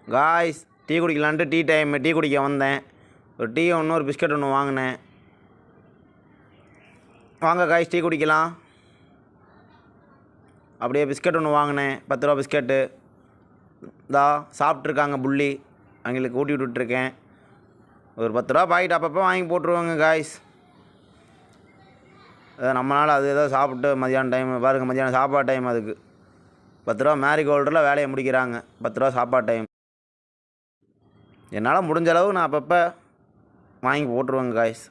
Guys tea குடிக்கலான்ட்டு tea time tea குடிக்க வந்தேன். ஒரு டீ ஒன்று ஒரு பிஸ்கட் ஒன்று வாங்கினேன். வாங்க காய்ஸ் டீ குடிக்கலாம். அப்படியே பிஸ்கட் ஒன்று வாங்கினேன், 10 ரூபா பிஸ்கட்டு. இந்தா சாப்பிட்ருக்காங்க புள்ளி, அவங்களுக்கு ஊட்டி விட்டுட்ருக்கேன். ஒரு 10 ரூபா பாக்கெட் அப்பப்போ வாங்கி போட்டுருவாங்க காய்ஸ். நம்மளால் அது ஏதோ சாப்பிட்டு மதியானம் டைம் பாருங்கள், மதியானம் சாப்பாடு டைம். அதுக்கு 10 ரூபா மேரிகோல்டில் வேலையை முடிக்கிறாங்க. 10 ரூபா சாப்பாடு டைம். என்னால் முடிஞ்ச அளவு நான் அப்பப்போ வாங்கி போட்டுருவேங்க காய்ஸ்.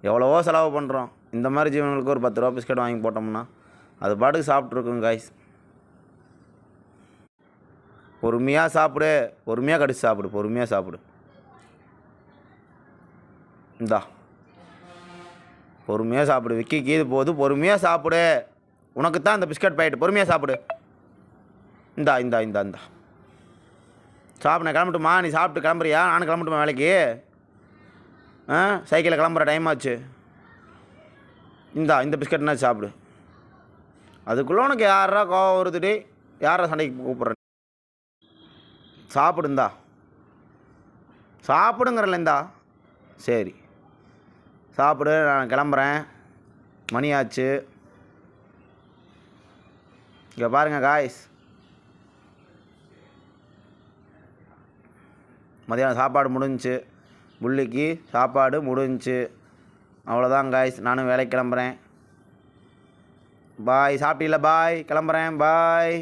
எவ்வளவோ செலவு பண்ணுறோம், இந்த மாதிரி ஜீவனங்களுக்கு ஒரு 10 ரூபா பிஸ்கட் வாங்கி போட்டோம்னா அது பாட்டுக்கு சாப்பிட்ருக்குங்க காய்ஸ். பொறுமையாக சாப்பிடு, பொறுமையாக கடிச்சு சாப்பிடு, பொறுமையாக சாப்பிடு. இந்தா பொறுமையாக சாப்பிடு, விக்கி கீது போது, பொறுமையாக சாப்பிடு. உனக்கு தான் இந்த பிஸ்கட் பாக்கெட், பொறுமையாக சாப்பிடு. இந்தா இந்தா இந்தா இந்தா சாப்பிட கிளம்பட்டுமா? நீ சாப்பிட்டு கிளம்புறியா? நானும் கிளம்பட்டுமா வேலைக்கு? சைக்கிளில் கிளம்புற டைம் ஆச்சு. இந்த பிஸ்கட்னா சாப்பிடு. அதுக்குள்ளே உனக்கு யாரா கோவம் வருதுடி? யாரா சண்டைக்கு கூப்பிட்றேன்? சாப்பிடுந்தா சாப்பிடுங்கிறல்ல. இந்தா சரி சாப்பிடு, நான் கிளம்புறேன், மணி ஆச்சு. இங்கே பாருங்கள் காய்ஸ், மதியானம் சாப்பாடு முடிஞ்சிச்சு, புள்ளிக்கு சாப்பாடு முடிஞ்சிச்சு. அவ்வளோதான் காய்ஸ், நானும் வேலைக்கு கிளம்புறேன். பாய். சாப்பிட்டீங்களா? பாய், கிளம்புறேன். பாய்.